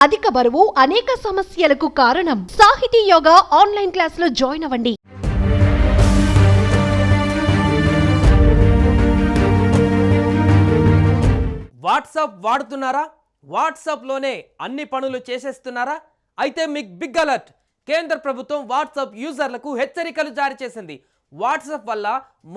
అధిక బరువు అనేక సమస్యలకు కారణం. సాహితీ యోగా ఆన్లైన్ క్లాసులో జాయిన్ అవ్వండి. వాట్సాప్ వాడుతున్నారా? వాట్సాప్లోనే అన్ని పనులు చేసేస్తున్నారా? అయితే మీకు బిగ్ అలర్ట్! కేంద్ర ప్రభుత్వం వాట్సాప్ యూజర్లకు హెచ్చరికలు జారీ చేసింది. వాట్సాప్ వల్ల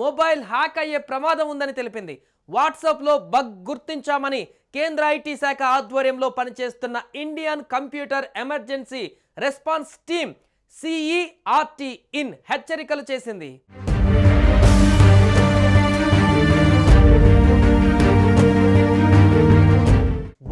మొబైల్ హ్యాక్ అయ్యే ప్రమాదం ఉందని తెలిపింది. వాట్సాప్లో బగ్ గుర్తించామని కేంద్ర ఐటీ శాఖ ఆధ్వర్యంలో పనిచేస్తున్న Indian computer emergency response team CERT in హెచ్చరికలు చేసింది.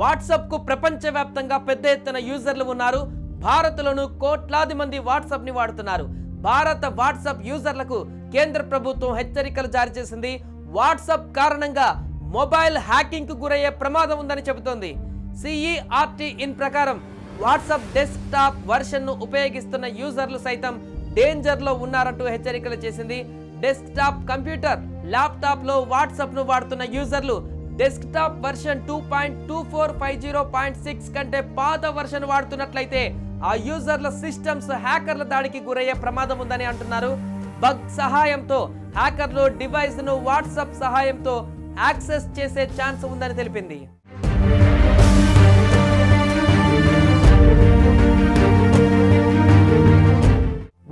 వాట్సాప్కు ప్రపంచవ్యాప్తంగా పెద్ద ఎత్తున యూజర్లు ఉన్నారు. భారత్లోనూ కోట్లాది మంది వాట్సాప్ని వాడుతున్నారు. భారత వాట్సాప్ యూజర్లకు కేంద్ర ప్రభుత్వం హెచ్చరికలు జారీ చేసింది. వాట్సాప్ కారణంగా మొబైల్ హ్యాకింగ్కు గురయ్యే ప్రమాదం ఉందని చెబుతోంది. CERT ఇన్ ప్రకారం వాట్సాప్ డెస్క్టాప్ వర్షన్ను ఉపయోగిస్తున్న యూజర్లు సైతం డేంజర్లో ఉన్నారంటూ హెచ్చరికలు చేసింది. డెస్క్టాప్ కంప్యూటర్, ల్యాప్టాప్లో వాట్సాప్ను వాడుతున్న యూజర్లు డెస్క్టాప్ వర్షన్ 2.2450.6 కంటే పాత వర్షన్ వాడుతున్నట్లయితే ఆ యూజర్ల సిస్టమ్స్ హ్యాకర్ల దాడికి గురయ్యే ప్రమాదం ఉందని అంటున్నారు. బగ్ సహాయంతో హ్యాకర్లు డివైస్ను వాట్సాప్ సహాయంతో యాక్సెస్ చేసే ఛాన్స్ ఉందని తెలిపింది.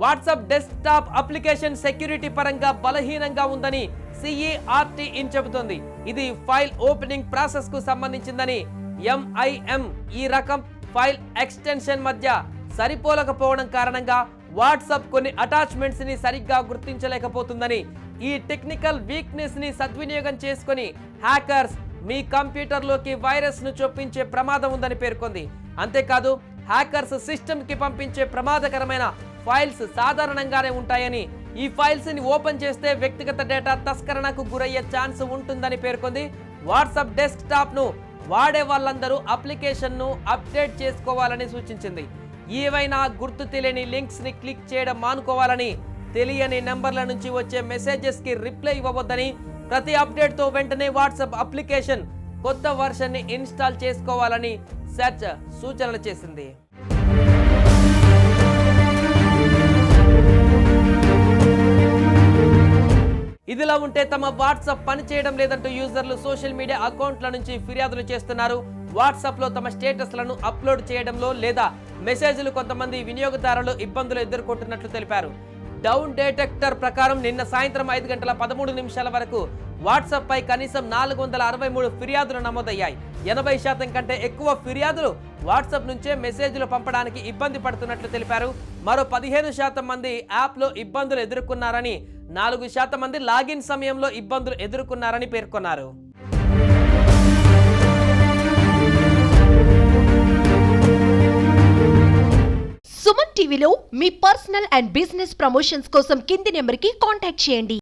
వాట్సాప్ డెస్క్టాప్ అప్లికేషన్ సెక్యూరిటీ పరంగా బలహీనంగా ఉందని CERT ఇన్ చెబుతోంది. ఇది ఫైల్ ఓపెనింగ్ ప్రాసెస్ కు సంబంధించిందని MIM ఈ రకం ఫైల్ ఎక్స్టెన్షన్ మధ్య సరిపోలకపోవడం కారణంగా వాట్సాప్ కొన్ని అటాచ్మెంట్స్ ని సరిగ్గా గుర్తించలేకపోతుందని, ఈ టెక్నికల్ వీక్నెస్ ని సద్వినియోగం చేసుకొని హ్యాకర్స్ మీ కంప్యూటర్లోకి వైరస్ ను చొప్పించే ప్రమాదం ఉందని పేర్కొంది. అంతేకాదు హ్యాకర్స్ సిస్టమ్ కి పంపించే ప్రమాదకరమైన ఫైల్స్ సాధారణంగానే ఉంటాయని, ఈ ఫైల్స్ ని ఓపెన్ చేస్తే వ్యక్తిగత డేటా తస్కరణకు గురయ్యే ఛాన్స్ ఉంటుందని పేర్కొంది. వాట్సాప్ డెస్క్టాప్ ను వాడే వాళ్ళందరూ అప్లికేషన్ ను అప్డేట్ చేసుకోవాలని సూచించింది. ఏవైనా గుర్తు తెలియని లింక్స్ ని క్లిక్ చేయడం మానుకోవాలని, తెలియని నెంబర్ల నుంచి వచ్చే మెసేజెస్ కి రిప్లై ఇవ్వవద్దని, ప్రతి అప్డేట్ తో వెంటనే వాట్సాప్ అప్లికేషన్ కొత్త వర్షన్ ని ఇన్స్టాల్ చేసుకోవాలని సెర్చ్ సూచనలు చేసింది. ఇదిలా ఉంటే తమ వాట్సాప్ పనిచేయడం లేదంటూ యూజర్లు సోషల్ మీడియా అకౌంట్ల నుంచి ఫిర్యాదులు చేస్తున్నారు. వాట్సాప్ లో తమ స్టేటస్లను అప్లోడ్ చేయడంలో లేదా మెసేజ్లు కొంతమంది వినియోగదారులు ఇబ్బందులు ఎదుర్కొంటున్నట్లు తెలిపారు. డౌన్ డిటెక్టర్ ప్రకారం నిన్న సాయంత్రం 5:13 వరకు వాట్సాప్ పై కనీసం 463 ఫిర్యాదులు నమోదయ్యాయి. 80% కంటే ఎక్కువ ఫిర్యాదులు వాట్సాప్ నుంచే మెసేజ్లు పంపడానికి ఇబ్బంది పడుతున్నట్లు తెలిపారు. మరో 15% మంది యాప్లో ఇబ్బందులు ఎదుర్కొన్నారని, 4% మంది లాగిన్ సమయంలో ఇబ్బందులు ఎదుర్కొన్నారని పేర్కొన్నారు. సుమన్ టీవీలో మీ పర్సనల్ అండ్ బిజినెస్ ప్రమోషన్స్ కోసం కింది నెంబర్కి కాంటాక్ట్ చేయండి.